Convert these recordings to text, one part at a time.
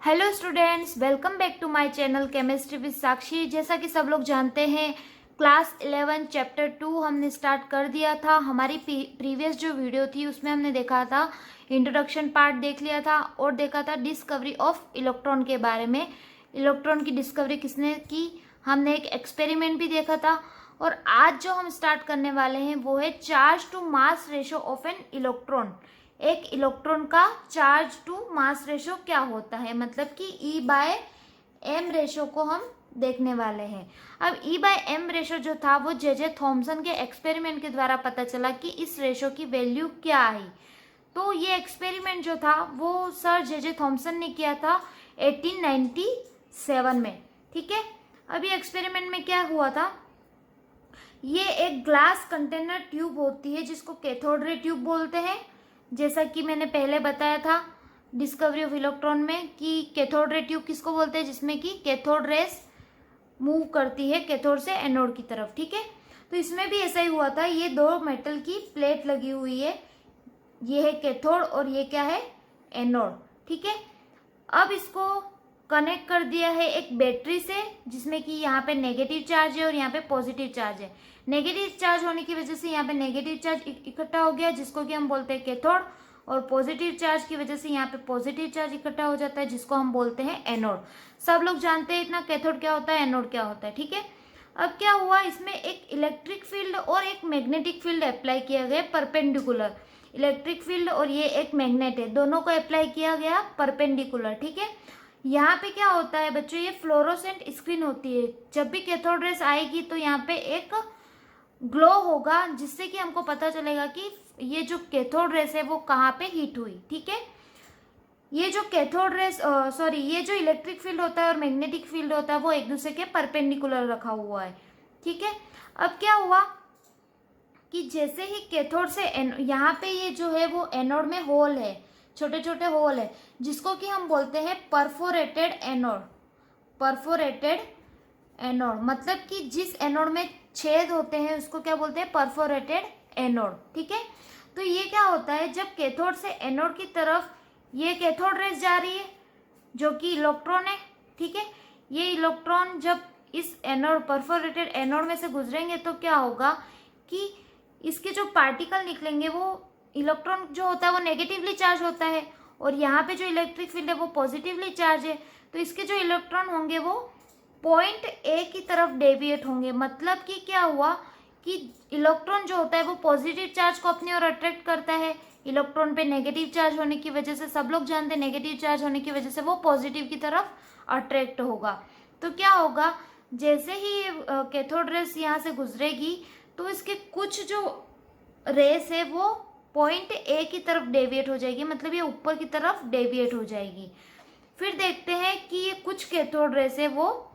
Hello students, welcome back to my channel chemistry with Sakshi. जैसा कि सब लोग जानते हैं, क्लास 11 चैप्टर 2 हमने स्टार्ट कर दिया था। हमारी प्रीवियस जो वीडियो थी उसमें हमने देखा था, इंट्रोडक्शन पार्ट देख लिया था और देखा था डिस्कवरी ऑफ इलेक्ट्रॉन के बारे में। इलेक्ट्रॉन की डिस्कवरी किसने की, हमने एक एक्सपेरिमेंट भी देखा था। और आज जो हम स्टार्ट करने वाले हैं वो है charge to mass ratio of an electron. एक इलेक्ट्रॉन का चार्ज टू मास रेशो क्या होता है, मतलब कि E/m रेशो को हम देखने वाले हैं। अब E/m रेशो जो था वो जे थॉमसन के एक्सपेरिमेंट के द्वारा पता चला कि इस रेशो की वैल्यू क्या आई। तो ये एक्सपेरिमेंट जो था वो सर जे थॉमसन ने किया था 1897 में। ठीक है, अब ये एक्सपेरिमेंट में क्या हुआ था, ये एक ग्लास कंटेनर ट्यूब होती है जिसको कैथोड रे ट्यूब बोलते हैं। जैसा कि मैंने पहले बताया था डिस्कवरी ऑफ इलेक्ट्रॉन में कि कैथोड रे ट्यूब किसको बोलते हैं, जिसमें कि कैथोड रेस मूव करती है कैथोड से एनोड की तरफ। ठीक है, तो इसमें भी ऐसा ही हुआ था। ये दो मेटल की प्लेट लगी हुई है, ये है कैथोड और ये क्या है, एनोड। ठीक है, अब इसको कनेक्ट कर दिया है एक बैटरी से, जिसमें कि यहाँ पे नेगेटिव चार्ज है और यहाँ पे पॉजिटिव चार्ज है। नेगेटिव चार्ज होने की वजह से यहाँ पे नेगेटिव चार्ज इकट्ठा हो गया, जिसको कि हम बोलते हैं कैथोड, और पॉजिटिव चार्ज की वजह से यहाँ पे पॉजिटिव चार्ज इकट्ठा हो जाता है, जिसको हम बोलते हैं एनोड। सब लोग जानते हैं इतना, कैथोड क्या होता है, एनोड क्या होता है। ठीक है, अब क्या हुआ, इसमें एक इलेक्ट्रिक फील्ड और एक मैग्नेटिक फील्ड अप्लाई किया गया परपेंडिकुलर। इलेक्ट्रिक फील्ड और ये एक मैग्नेट है, दोनों को अप्लाई किया गया परपेंडिकुलर। ठीक है, यहाँ पे क्या होता है बच्चों, ये फ्लोरोसेंट स्क्रीन होती है। जब भी कैथोड रेस आएगी तो यहाँ पे एक ग्लो होगा, जिससे कि हमको पता चलेगा कि ये जो कैथोड रेस है वो कहाँ पे हीट हुई। ठीक है, ये जो कैथोड रेस ये जो इलेक्ट्रिक फील्ड होता है और मैग्नेटिक फील्ड होता है वो एक दूसरे के परपेंडिकुलर रखा हुआ है। ठीक है, अब क्या हुआ कि जैसे ही कैथोड से यहाँ पे ये जो है वो एनोड में होल है, छोटे छोटे होल है, जिसको कि हम बोलते हैं परफोरेटेड एनोड। परफोरेटेड एनोड मतलब कि जिस एनोड में छेद होते हैं उसको क्या बोलते हैं, परफोरेटेड एनोड। ठीक है, तो ये क्या होता है, जब कैथोड से एनोड की तरफ ये कैथोड रेस जा रही है जो कि इलेक्ट्रॉन है। ठीक है, ये इलेक्ट्रॉन जब इस एनोड परफोरेटेड एनोड में से गुजरेंगे तो क्या होगा कि इसके जो पार्टिकल निकलेंगे वो, इलेक्ट्रॉन जो होता है वो नेगेटिवली चार्ज होता है और यहाँ पे जो इलेक्ट्रिक फील्ड है वो पॉजिटिवली चार्ज है। तो इसके जो इलेक्ट्रॉन होंगे वो पॉइंट ए की तरफ डेविएट होंगे। मतलब कि क्या हुआ कि इलेक्ट्रॉन जो होता है वो पॉजिटिव चार्ज को अपनी ओर अट्रैक्ट करता है। इलेक्ट्रॉन पे नेगेटिव चार्ज होने की वजह से, सब लोग जानते हैं नेगेटिव चार्ज होने की वजह से वो पॉजिटिव की तरफ अट्रैक्ट होगा। तो क्या होगा, जैसे ही कैथोड रेस यहाँ से गुजरेगी तो इसके कुछ जो रेस है वो पॉइंट ए की तरफ डेविएट हो जाएगी, मतलब ये ऊपर की तरफ डेविएट हो जाएगी। फिर देखते हैं कि ये कुछ कैथोड रेस है वो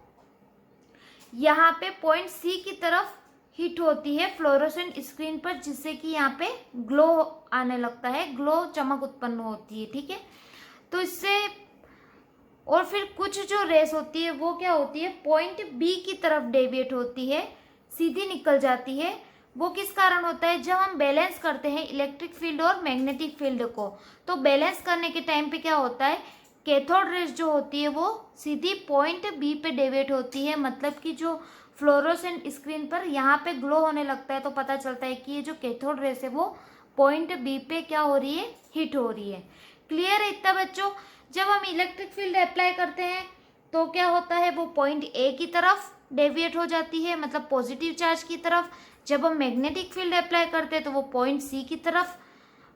यहाँ पे पॉइंट सी की तरफ हिट होती है फ्लोरोसेंट स्क्रीन पर, जिससे कि यहाँ पे ग्लो आने लगता है, ग्लो चमक उत्पन्न होती है। ठीक है, तो इससे और फिर कुछ जो रेस होती है वो क्या होती है, पॉइंट बी की तरफ डेविएट होती है, सीधी निकल जाती है। वो किस कारण होता है, जब हम बैलेंस करते हैं इलेक्ट्रिक फील्ड और मैग्नेटिक फील्ड को, तो बैलेंस करने के टाइम पे क्या होता है, कैथोड रेस जो होती है वो सीधी पॉइंट बी पे डेविएट होती है। मतलब कि जो फ्लोरोसेंट स्क्रीन पर यहाँ पे ग्लो होने लगता है तो पता चलता है कि ये जो कैथोड रेस है वो पॉइंट बी पे क्या हो रही है, हिट हो रही है। क्लियर है इतना बच्चों। जब हम इलेक्ट्रिक फील्ड अप्लाई करते हैं तो क्या होता है, वो पॉइंट ए की तरफ डेविएट हो जाती है, मतलब पॉजिटिव चार्ज की तरफ। जब हम मैग्नेटिक फील्ड अप्लाई करते हैं तो वो पॉइंट सी की तरफ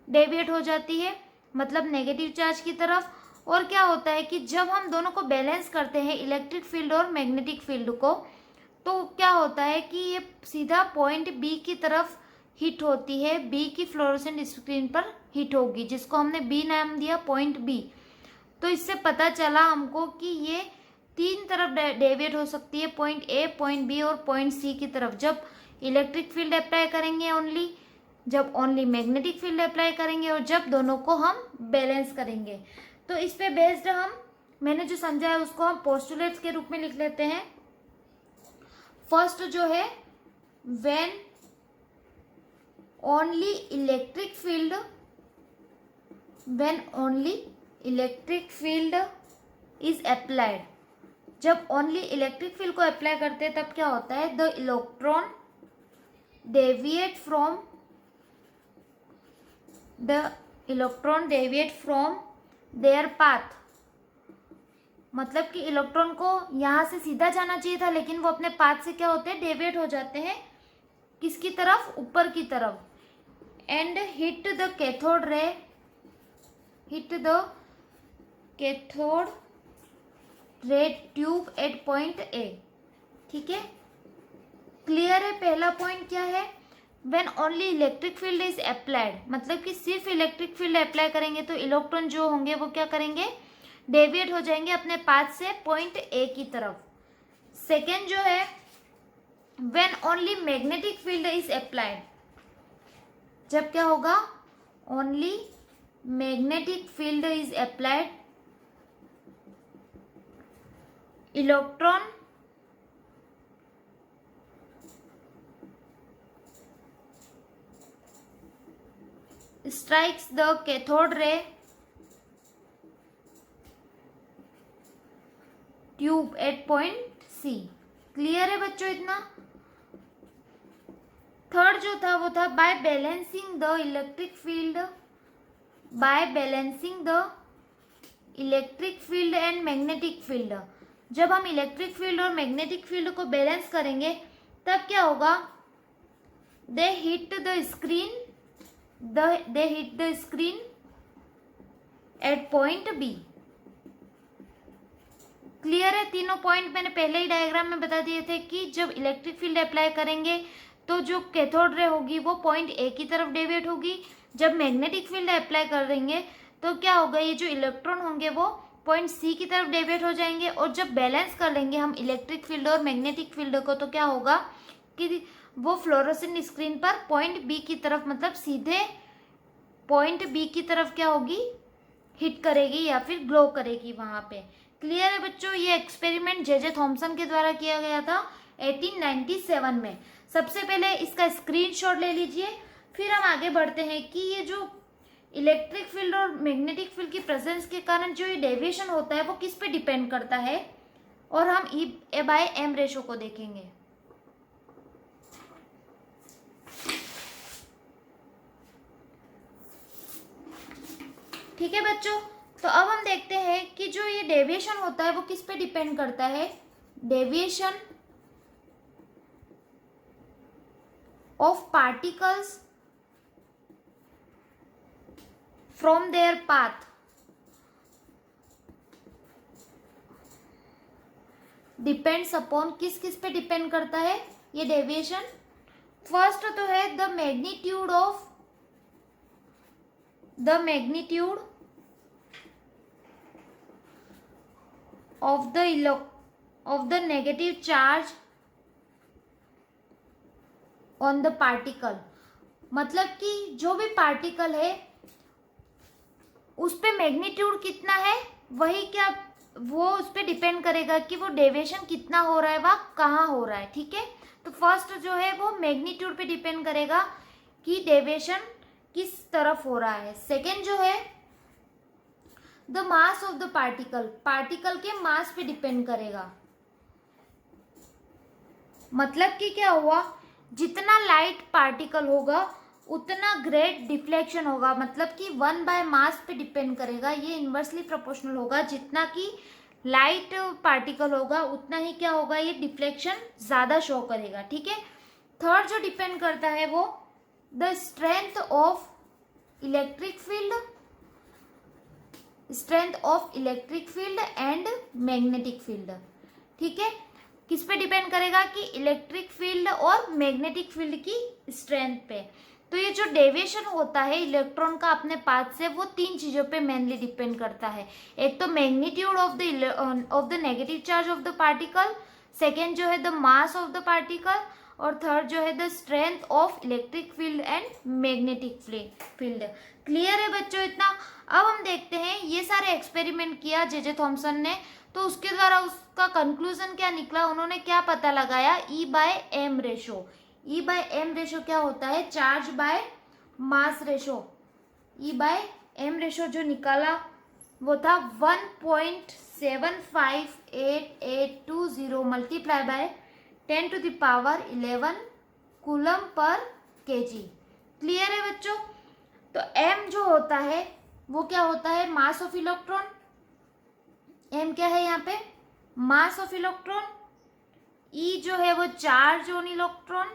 डेविएट हो जाती है, मतलब नेगेटिव चार्ज की तरफ। और क्या होता है कि जब हम दोनों को बैलेंस करते हैं, इलेक्ट्रिक फील्ड और मैग्नेटिक फील्ड को, तो क्या होता है कि ये सीधा पॉइंट बी की तरफ हिट होती है, बी की फ्लोरोसेंट स्क्रीन पर हिट होगी, जिसको हमने बी नाम दिया, पॉइंट बी। तो इससे पता चला हमको कि ये तीन तरफ डेविएट हो सकती है, पॉइंट ए, पॉइंट बी और पॉइंट सी की तरफ। जब इलेक्ट्रिक फील्ड अप्लाई करेंगे ओनली, जब ओनली मैग्नेटिक फील्ड अप्लाई करेंगे और जब दोनों को हम बैलेंस करेंगे। तो इस पे बेस्ड मैंने जो समझा है उसको हम पोस्टुलेट्स के रूप में लिख लेते हैं। फर्स्ट जो है, when only electric field, when only electric field is applied, जब ओनली इलेक्ट्रिक फील्ड को अप्लाई करते हैं तब क्या होता है, the electron deviate from there path, मतलब कि इलेक्ट्रॉन को यहां से सीधा जाना चाहिए था लेकिन वो अपने पाथ से क्या होते हैं, डेविएट हो जाते हैं किसकी तरफ, ऊपर की तरफ, and hit the cathode ray tube at point A. ठीक है, क्लियर है। पहला पॉइंट क्या है, when only electric field is applied, मतलब कि सिर्फ इलेक्ट्रिक फील्ड अप्लाई करेंगे तो इलेक्ट्रॉन जो होंगे वो क्या करेंगे, डेविएट हो जाएंगे अपने पाथ से पॉइंट ए की तरफ। सेकेंड जो है, when only magnetic field is applied, जब क्या होगा, only magnetic field is applied, electron strikes the cathode ray tube at point C। Clear है बच्चों इतना। थर्ड जो था वो था by balancing the electric field and magnetic field, जब हम इलेक्ट्रिक फील्ड और मैग्नेटिक फील्ड को बैलेंस करेंगे तब क्या होगा, they hit the screen at point B. Clear है, तीनों पॉइंट मैंने पहले ही डायग्राम में बता दिए थे कि जब इलेक्ट्रिक फील्ड अप्लाई करेंगे तो जो कैथोड रे होगी वो पॉइंट ए की तरफ डेविएट होगी, जब मैग्नेटिक फील्ड अप्लाई करेंगे तो क्या होगा, ये जो इलेक्ट्रॉन होंगे वो पॉइंट सी की तरफ डेविएट हो जाएंगे, और जब बैलेंस कर लेंगे हम इलेक्ट्रिक फील्ड और मैग्नेटिक फील्ड को तो क्या होगा कि वो फ्लोरोसेंट स्क्रीन पर पॉइंट बी की तरफ, मतलब सीधे पॉइंट बी की तरफ क्या होगी, हिट करेगी या फिर ग्लो करेगी वहां पे। क्लियर है बच्चों, ये एक्सपेरिमेंट जे थॉमसन के द्वारा किया गया था 1897 में। सबसे पहले इसका स्क्रीनशॉट ले लीजिए, फिर हम आगे बढ़ते हैं कि ये जो इलेक्ट्रिक फील्ड और मैग्नेटिक फील्ड की प्रेजेंस के कारण जो ये डेविएशन होता है वो किस पे डिपेंड करता है, और हम E बाय M रेशो को देखेंगे। ठीक है बच्चों, तो अब हम देखते हैं कि जो ये डेविएशन होता है वो किस पे डिपेंड करता है, deviation of particles from there path depends upon, किस किस पे डिपेंड करता है ये डेविएशन। फर्स्ट तो है the magnitude of the negative charge on the particle, मतलब कि जो भी पार्टिकल है उस पे मैग्नीट्यूड कितना है वही क्या वो उस पे डिपेंड करेगा कि वो डेविएशन कितना हो रहा है, वह कहाँ हो रहा है। ठीक है, तो फर्स्ट जो है वो मैग्नीट्यूड पे डिपेंड करेगा कि डेविएशन किस तरफ हो रहा है। सेकेंड जो है the mass of the particle के मास पे डिपेंड करेगा, मतलब कि क्या हुआ, जितना लाइट पार्टिकल होगा उतना ग्रेट डिफ्लेक्शन होगा, मतलब कि 1 बाय मास पे डिपेंड करेगा, ये इनवर्सली प्रोपोर्शनल होगा, जितना कि लाइट पार्टिकल होगा उतना ही क्या होगा, ये डिफ्लेक्शन ज्यादा शो करेगा। ठीक है, थर्ड जो डिपेंड करता है वो the strength of electric field and magnetic field. ठीक है, किस पे डिपेंड करेगा कि इलेक्ट्रिक फील्ड और मैग्नेटिक फील्ड की स्ट्रेंथ पे। तो ये जो डेविएशन होता है इलेक्ट्रॉन का अपने पाथ से वो तीन चीजों पे मेनली डिपेंड करता है, एक तो magnitude of the negative charge of the particle, second जो है the mass of the particle, और थर्ड जो है the strength of electric field and magnetic field. Clear है बच्चों इतना। अब हम देखते हैं ये सारे एक्सपेरिमेंट किया जे थॉमसन ने, तो उसके द्वारा उसका कंक्लूजन क्या निकला, उन्होंने क्या पता लगाया, E by M ratio. E by M ratio क्या होता है, charge by mass ratio. E by M ratio जो निकाला वो था 1.6 1.7588820 मल्टीप्लाई बाय 10⁻11 कूलम पर केजी। क्लियर है बच्चों? तो m जो होता है वो क्या होता है, मास ऑफ इलेक्ट्रॉन। m क्या है यहाँ पे, मास ऑफ इलेक्ट्रॉन। E जो है वो चार्ज ऑन इलेक्ट्रॉन,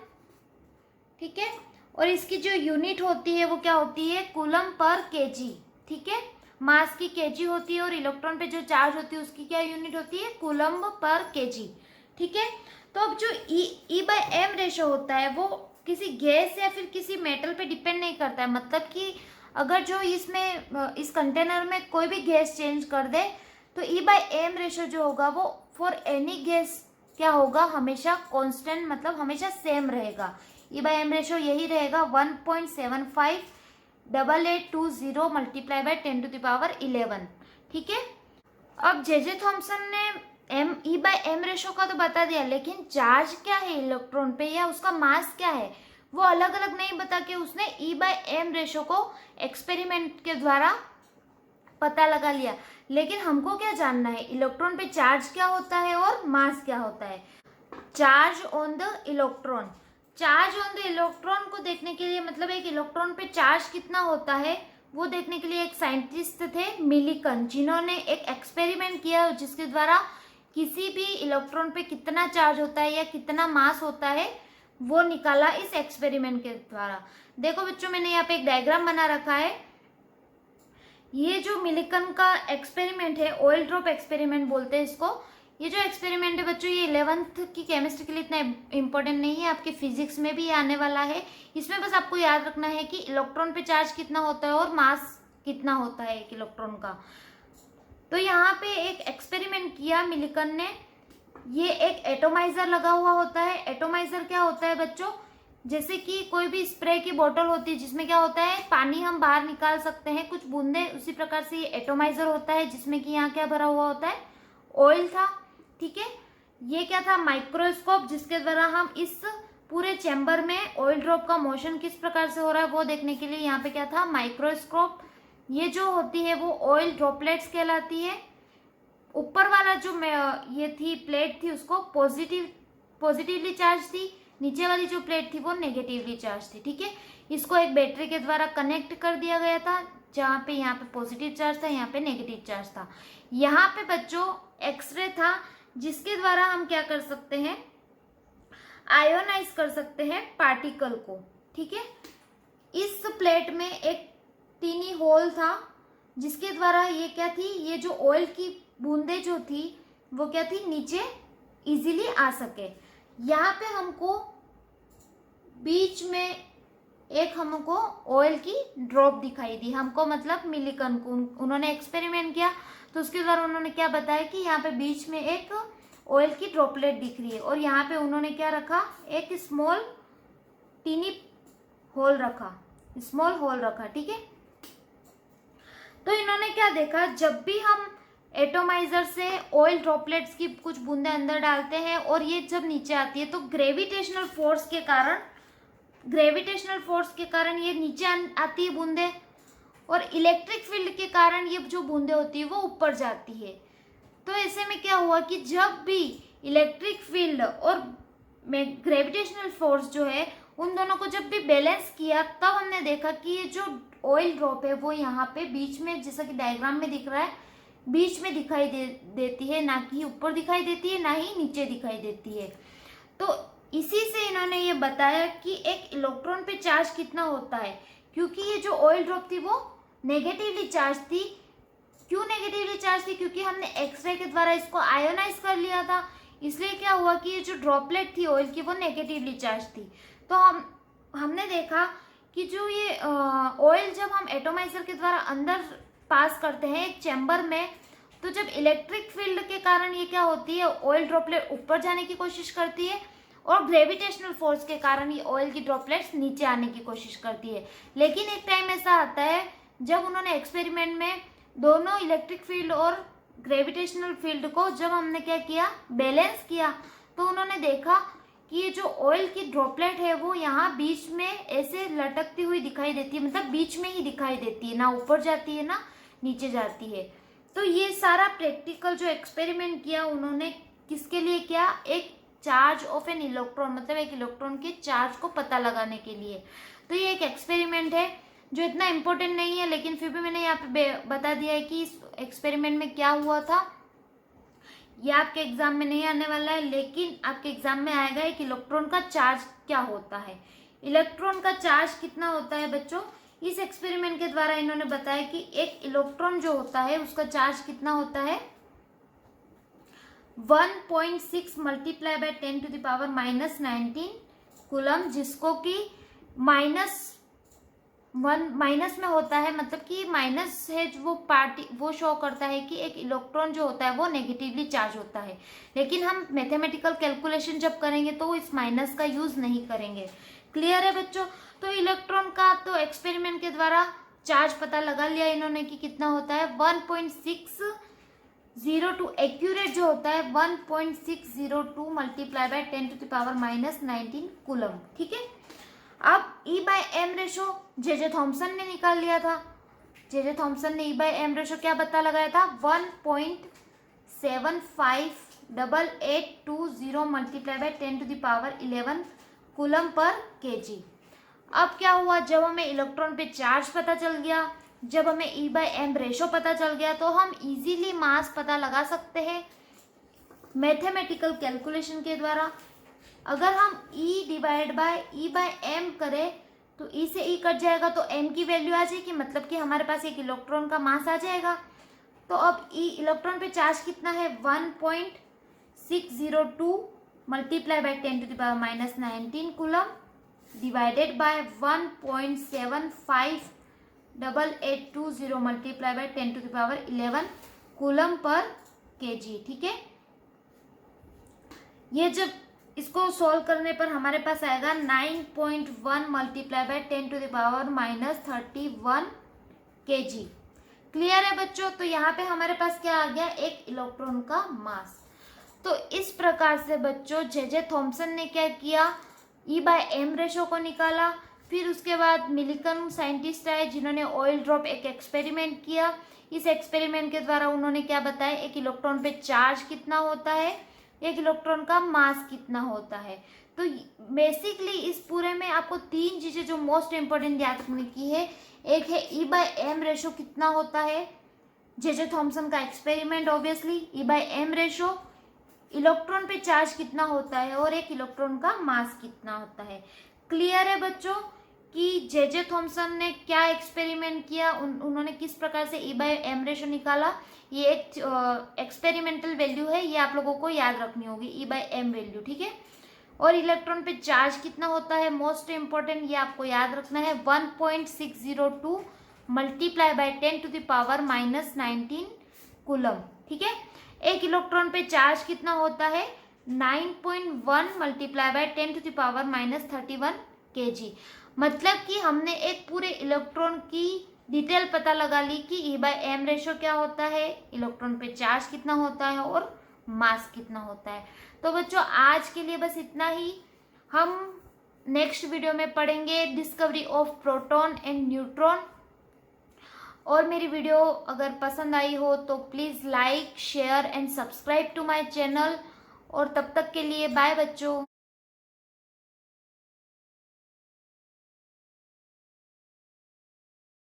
ठीक है। और इसकी जो यूनिट होती है वो क्या होती है, कूलम पर केजी, ठीक है। मास की केजी होती है और इलेक्ट्रॉन पे जो चार्ज होती है उसकी क्या यूनिट होती है, कूलम पर केजी, ठीक है। तो अब जो E बाय एम रेशो होता है वो किसी गैस या फिर किसी मेटल पे डिपेंड नहीं करता है। मतलब कि अगर जो इसमें इस कंटेनर में कोई भी गैस चेंज कर दे तो E बाय एम रेशो जो होगा वो फॉर एनी गैस क्या होगा, हमेशा कांस्टेंट, मतलब हमेशा सेम रहेगा। E बाय एम रेशो यही रहेगा 1.7588820 मल्टीप्लाई बाय 10⁻11, ठीक है। अब जे थॉमसन ने E बाय एम रेशो का तो बता दिया, लेकिन चार्ज क्या है इलेक्ट्रॉन पे या उसका मास क्या है वो अलग अलग नहीं बता के उसने E बाय एम रेशो को एक्सपेरिमेंट के द्वारा पता लगा लिया। लेकिन हमको क्या जानना है, इलेक्ट्रॉन पे चार्ज क्या होता है और मास क्या होता है। Charge on the electron, charge on the electron को देखने के लिए, मतलब एक इलेक्ट्रॉन पे चार्ज कितना होता है वो देखने के लिए एक साइंटिस्ट थे मिलिकन, जिन्होंने एक एक्सपेरिमेंट किया जिसके द्वारा किसी भी इलेक्ट्रॉन पे कितना चार्ज होता है या कितना मास होता है वो निकाला इस एक्सपेरिमेंट के द्वारा। देखो बच्चों, मैंने यहाँ पे एक डायग्राम बना रखा है। ये जो मिलिकन का एक्सपेरिमेंट है, ऑयल ड्रॉप एक्सपेरिमेंट बोलते हैं इसको। ये जो एक्सपेरिमेंट है बच्चों, ये 11th की केमिस्ट्री के लिए इतना इंपॉर्टेंट नहीं है, आपके फिजिक्स में भी आने वाला है। इसमें बस आपको याद रखना है कि इलेक्ट्रॉन पे चार्ज कितना होता है और मास कितना होता है एक इलेक्ट्रॉन का। तो यहाँ पे एक एक्सपेरिमेंट किया मिलिकन ने। ये एक एटोमाइजर लगा हुआ होता है। एटोमाइजर क्या होता है बच्चों, जैसे कि कोई भी स्प्रे की बोतल होती है जिसमें क्या होता है, पानी हम बाहर निकाल सकते हैं कुछ बूंदे, उसी प्रकार से ये एटोमाइजर होता है जिसमें कि यहाँ क्या भरा हुआ होता है, ऑयल था, ठीक है। ये क्या था, माइक्रोस्कोप, जिसके द्वारा हम इस पूरे चैम्बर में ऑयल ड्रॉप का मोशन किस प्रकार से हो रहा है वो देखने के लिए यहाँ पे क्या था, माइक्रोस्कोप। ये जो होती है वो ऑयल ड्रॉपलेट्स कहलाती है। ऊपर वाला जो ये थी प्लेट थी उसको पॉजिटिवली चार्ज थी, नीचे वाली जो प्लेट थी वो नेगेटिवली चार्ज थी, ठीक है। इसको एक बैटरी के द्वारा कनेक्ट कर दिया गया था, जहाँ पे यहाँ पे पॉजिटिव चार्ज था, यहाँ पे नेगेटिव चार्ज था। यहाँ पे बच्चों एक्सरे था जिसके द्वारा हम क्या कर सकते हैं, आयोनाइज कर सकते हैं पार्टिकल को, ठीक है। इस प्लेट में एक टीनी होल था जिसके द्वारा ये क्या थी, ये जो ऑयल की बूंदे जो थी वो क्या थी, नीचे इजीली आ सके। यहाँ पे हमको बीच में एक हमको ऑयल की ड्रॉप दिखाई दी, हमको मतलब मिलिकन को, उन्होंने एक्सपेरिमेंट किया तो उसके द्वारा उन्होंने क्या बताया कि यहाँ पे बीच में एक ऑयल की ड्रॉपलेट दिख रही है और यहाँ पे उन्होंने क्या रखा, एक स्मॉल टीनी होल रखा, स्मॉल होल रखा, ठीक है। तो इन्होंने क्या देखा, जब भी हम एटोमाइजर से ऑयल ड्रॉपलेट्स की कुछ बूंदे अंदर डालते हैं और ये जब नीचे आती है तो ग्रेविटेशनल फोर्स के कारण ये नीचे आती है बूंदे, और इलेक्ट्रिक फील्ड के कारण ये जो बूंदे होती है वो ऊपर जाती है। तो ऐसे में क्या हुआ कि जब भी इलेक्ट्रिक फील्ड और ग्रेविटेशनल फोर्स जो है उन दोनों को जब भी बैलेंस किया, तब हमने देखा कि ये जो ऑयल ड्रॉप है वो यहाँ पे बीच में, जैसा कि डायग्राम में दिख रहा है, बीच में दिखाई देती है, ना कि ऊपर दिखाई देती है ना ही नीचे दिखाई देती है। तो इसी से इन्होंने ये बताया कि एक इलेक्ट्रॉन पे चार्ज कितना होता है, क्योंकि ये जो ऑयल ड्रॉप थी वो नेगेटिवली चार्ज थी। क्यों नेगेटिवली चार्ज थी, क्योंकि हमने एक्सरे के द्वारा इसको आयोनाइज कर लिया था, इसलिए क्या हुआ कि ये जो ड्रॉपलेट थी ऑयल की वो नेगेटिवली चार्ज थी। तो हमने देखा कि जो ये ऑयल जब हम एटोमाइजर के द्वारा अंदर पास करते हैं एक चैम्बर में, तो जब इलेक्ट्रिक फील्ड के कारण ये क्या होती है, ऑयल ड्रॉपलेट ऊपर जाने की कोशिश करती है और ग्रेविटेशनल फोर्स के कारण ये ऑयल की ड्रॉपलेट्स नीचे आने की कोशिश करती है। लेकिन एक टाइम ऐसा आता है जब उन्होंने एक्सपेरिमेंट में दोनों इलेक्ट्रिक फील्ड और ग्रेविटेशनल फील्ड को जब हमने क्या किया, बैलेंस किया, तो उन्होंने देखा कि ये जो ऑयल की ड्रॉपलेट है वो यहाँ बीच में ऐसे लटकती हुई दिखाई देती है, मतलब बीच में ही दिखाई देती है, ना ऊपर जाती है ना नीचे जाती है। तो ये सारा प्रैक्टिकल जो एक्सपेरिमेंट किया उन्होंने किसके लिए किया, एक चार्ज ऑफ एन इलेक्ट्रॉन, मतलब एक इलेक्ट्रॉन के चार्ज को पता लगाने के लिए। तो ये एक एक्सपेरिमेंट है जो इतना इम्पोर्टेंट नहीं है, लेकिन फिर भी मैंने यहाँ पे बता दिया है कि इस एक्सपेरिमेंट में क्या हुआ था। ये आपके एग्जाम में नहीं आने वाला है, लेकिन आपके एग्जाम में आएगा एक इलेक्ट्रॉन का चार्ज क्या होता है। इलेक्ट्रॉन का चार्ज कितना होता है बच्चों, इस एक्सपेरिमेंट के द्वारा इन्होंने बताया कि एक इलेक्ट्रॉन जो होता है उसका चार्ज कितना होता है, 1.6 मल्टीप्लाई बाय 10⁻⁻19 कूलम, जिसको कि माइनस में होता है, मतलब कि माइनस है वो शो करता है कि एक इलेक्ट्रॉन जो होता है वो नेगेटिवली चार्ज होता है। लेकिन हम मैथमेटिकल कैलकुलेशन जब करेंगे तो इस माइनस का यूज नहीं करेंगे। क्लियर है बच्चों। तो इलेक्ट्रॉन का तो एक्सपेरिमेंट के द्वारा चार्ज पता लगा लिया इन्होंने कि कितना होता है, 1.602 एक्यूरेट जो होता है 1.602 मल्टीप्लाई बाय 10⁻⁻19 कूलम। ठीक है। अब E/m रेशो जे थॉमसन ने निकाल लिया था। जे थॉमसन ने E/m रेशो क्या पता लगाया था, 1.75880 मल्टीप्लाई बाय 10⁻11 कूलम पर केजी। अब क्या हुआ, जब हमें इलेक्ट्रॉन पे चार्ज पता चल गया, जब हमें E/m रेशो पता चल गया, तो हम इजीली मास पता लगा सकते हैं मैथमेटिकल कैलकुलेशन के द्वारा। अगर हम E डिवाइड बाय E/m करें तो E से E कट जाएगा तो m की वैल्यू आ जाएगी, मतलब कि हमारे पास एक इलेक्ट्रॉन का मास आ जाएगा। तो अब इलेक्ट्रॉन पे चार्ज कितना है, 1.602 multiply by 10⁻⁻19 coulomb divided by 1.75880 multiply by 10⁻11 coulomb पर केजी। ठीक है। ये जब इसको सॉल्व करने पर हमारे पास आएगा 9.1 मल्टीप्लाई बाय 10⁻31 केजी। क्लियर है बच्चों। तो यहाँ पे हमारे पास क्या आ गया, एक इलेक्ट्रॉन का मास। तो इस प्रकार से बच्चों जे थॉमसन ने क्या किया, E/m रेशो को निकाला। फिर उसके बाद मिलिकन साइंटिस्ट आए जिन्होंने ऑयल ड्रॉप एक एक्सपेरिमेंट किया। इस एक्सपेरिमेंट के द्वारा उन्होंने क्या बताया, एक इलेक्ट्रॉन पे चार्ज कितना होता है, एक इलेक्ट्रॉन का मास कितना होता है। तो बेसिकली इस पूरे में आपको तीन चीजें जो मोस्ट इंपोर्टेंट याद रखने की है, एक है E/m रेशो कितना होता है, जे थॉमसन का experiment obviously, E/m ratio, electron पे चार्ज कितना होता है, और एक इलेक्ट्रॉन का मास कितना होता है। क्लियर है बच्चों कि जे थॉमसन ने क्या एक्सपेरिमेंट किया, उन्होंने किस प्रकार से E/m रेशो निकाला। ये एक एक्सपेरिमेंटल वैल्यू है, ये आप लोगों को याद रखनी होगी, E/m वैल्यू। ठीक है। और इलेक्ट्रॉन पे चार्ज कितना होता है, मोस्ट इंपोर्टेंट, ये आपको याद रखना है, 1.602 मल्टीप्लाई बाय 10⁻⁻19 कूलम। ठीक है। एक इलेक्ट्रॉन पे चार्ज कितना होता है, 9.1 मल्टीप्लाई बाय 10⁻31 केजी। मतलब कि हमने एक पूरे इलेक्ट्रॉन की डिटेल पता लगा ली कि E/m रेशो क्या होता है, इलेक्ट्रॉन पे चार्ज कितना होता है और मास कितना होता है। तो बच्चों आज के लिए बस इतना ही। हम नेक्स्ट वीडियो में पढ़ेंगे discovery of proton and neutron. और मेरी वीडियो अगर पसंद आई हो तो please like, share and subscribe to my channel. और तब तक के लिए बाय बच्चों।